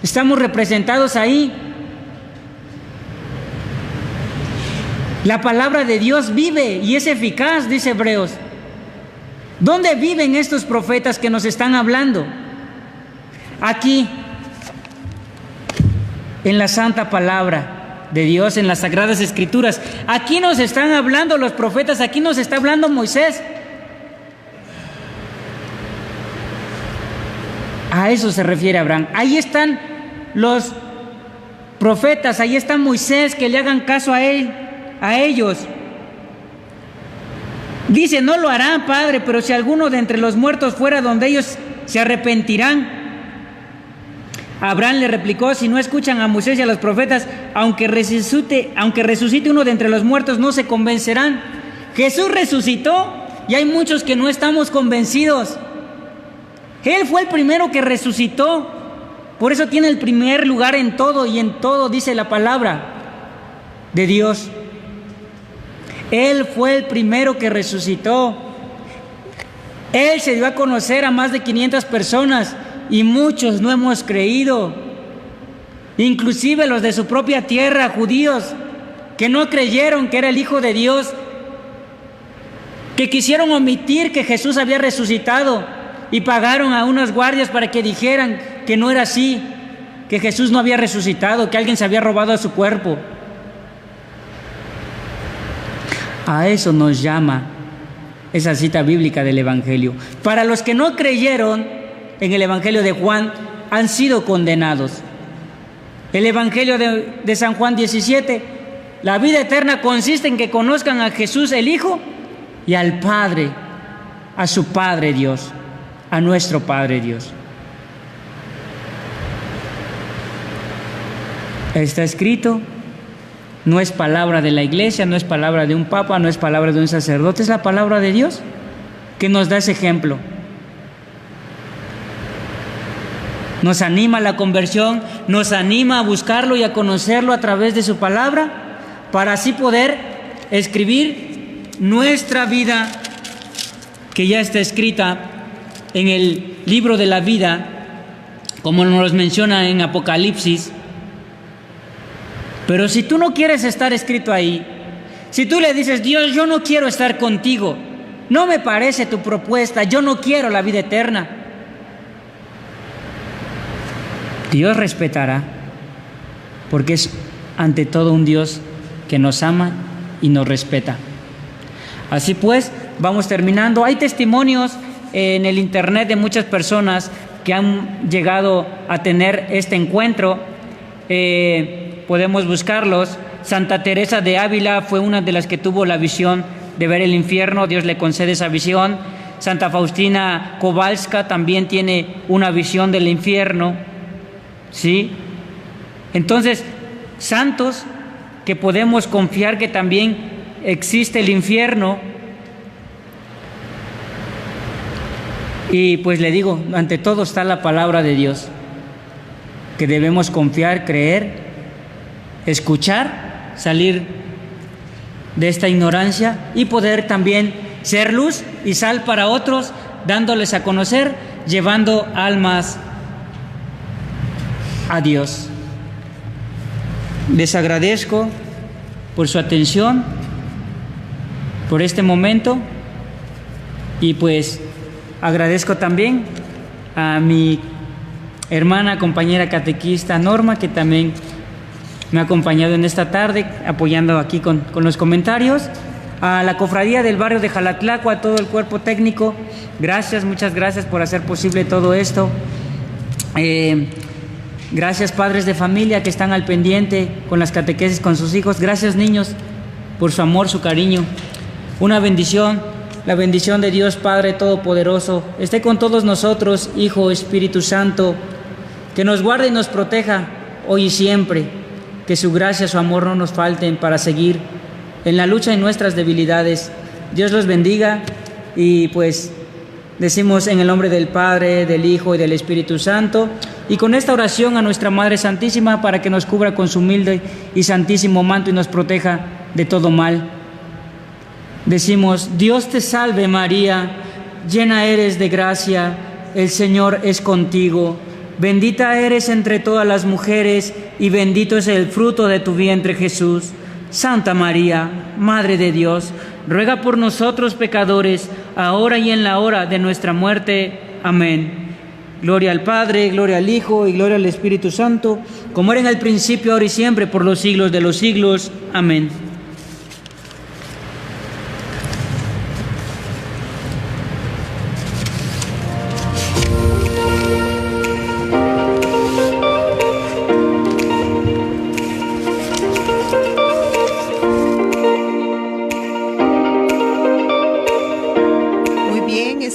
Estamos representados ahí. La palabra de Dios vive y es eficaz, dice Hebreos. ¿Dónde viven estos profetas que nos están hablando? Aquí, en la santa palabra de Dios, en las sagradas escrituras. Aquí nos están hablando los profetas, aquí nos está hablando Moisés. A eso se refiere Abraham. Ahí están los profetas, ahí está Moisés, que le hagan caso a él, a ellos. Dice, no lo harán, Padre, pero si alguno de entre los muertos fuera donde ellos, se arrepentirán. Abraham le replicó, si no escuchan a Moisés y a los profetas, aunque resucite uno de entre los muertos, no se convencerán. Jesús resucitó y hay muchos que no estamos convencidos. Él fue el primero que resucitó. Por eso tiene el primer lugar en todo, y en todo dice la palabra de Dios. Él fue el primero que resucitó. Él se dio a conocer a más de 500 personas y muchos no hemos creído. Inclusive los de su propia tierra, judíos, que no creyeron que era el Hijo de Dios, que quisieron omitir que Jesús había resucitado y pagaron a unos guardias para que dijeran que no era así, que Jesús no había resucitado, que alguien se había robado a su cuerpo. A eso nos llama esa cita bíblica del Evangelio. Para los que no creyeron en el Evangelio de Juan, han sido condenados. El Evangelio de San Juan 17, la vida eterna consiste en que conozcan a Jesús el Hijo y al Padre, a su Padre Dios, a nuestro Padre Dios. Está escrito. No es palabra de la iglesia, no es palabra de un papa, no es palabra de un sacerdote, es la palabra de Dios que nos da ese ejemplo. Nos anima a la conversión, nos anima a buscarlo y a conocerlo a través de su palabra, para así poder escribir nuestra vida, que ya está escrita en el libro de la vida, como nos menciona en Apocalipsis. Pero si tú no quieres estar escrito ahí, si tú le dices, Dios, yo no quiero estar contigo, no me parece tu propuesta, yo no quiero la vida eterna, Dios respetará, porque es ante todo un Dios que nos ama y nos respeta. Así pues, vamos terminando. Hay testimonios en el internet de muchas personas que han llegado a tener este encuentro. Podemos buscarlos. Santa Teresa de Ávila fue una de las que tuvo la visión de ver el infierno. Dios le concede esa visión. Santa Faustina Kowalska también tiene una visión del infierno, ¿sí? Entonces, santos que podemos confiar que también existe el infierno. Y pues le digo, ante todo está la palabra de Dios, que debemos confiar, creer, escuchar, salir de esta ignorancia y poder también ser luz y sal para otros, dándoles a conocer, llevando almas a Dios. Les agradezco por su atención, por este momento, y pues agradezco también a mi hermana, compañera catequista Norma, que también me ha acompañado en esta tarde, apoyando aquí con los comentarios. A la cofradía del barrio de Jalatlaco, a todo el cuerpo técnico, gracias, muchas gracias por hacer posible todo esto. Gracias, padres de familia que están al pendiente con las catequesis con sus hijos. Gracias, niños, por su amor, su cariño. Una bendición, la bendición de Dios Padre Todopoderoso esté con todos nosotros, Hijo, Espíritu Santo, que nos guarde y nos proteja hoy y siempre. Que que su gracia, su amor no nos falten para seguir en la lucha en nuestras debilidades. Dios los bendiga y pues decimos en el nombre del Padre, del Hijo y del Espíritu Santo, y con esta oración a nuestra Madre Santísima para que nos cubra con su humilde y santísimo manto y nos proteja de todo mal. Decimos: Dios te salve María, llena eres de gracia, el Señor es contigo. Bendita eres entre todas las mujeres y bendito es el fruto de tu vientre Jesús. Santa María, Madre de Dios, ruega por nosotros pecadores, ahora y en la hora de nuestra muerte. Amén. Gloria al Padre, gloria al Hijo y gloria al Espíritu Santo, como era en el principio, ahora y siempre, por los siglos de los siglos. Amén.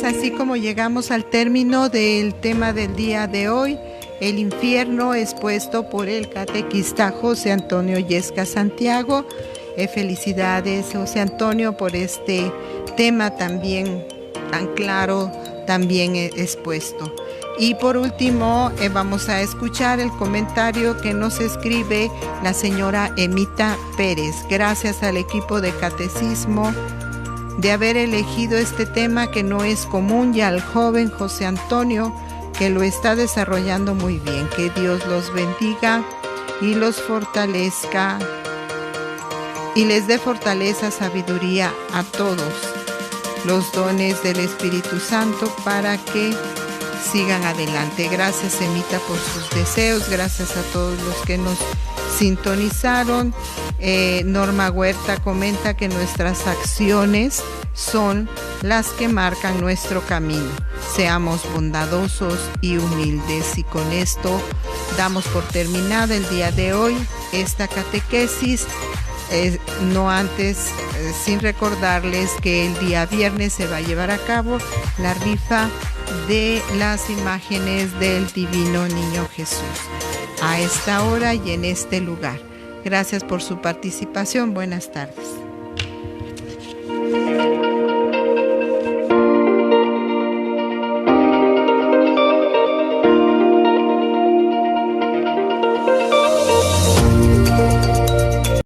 Así como llegamos al término del tema del día de hoy, el infierno expuesto por el catequista José Antonio Yesca Santiago. Felicidades, José Antonio, por este tema también tan claro, también expuesto. Y por último, vamos a escuchar el comentario que nos escribe la señora Emita Pérez. Gracias al equipo de Catecismo de haber elegido este tema que no es común, y al joven José Antonio, que lo está desarrollando muy bien. Que Dios los bendiga y los fortalezca y les dé fortaleza, sabiduría a todos los dones del Espíritu Santo para que sigan adelante. Gracias, Emita, por sus deseos. Gracias a todos los que nos sintonizaron. Norma Huerta comenta que nuestras acciones son las que marcan nuestro camino. Seamos bondadosos y humildes. Y con esto damos por terminada el día de hoy esta catequesis. No antes, sin recordarles que el día viernes se va a llevar a cabo la rifa de las imágenes del Divino Niño Jesús, a esta hora y en este lugar. Gracias por su participación. Buenas tardes.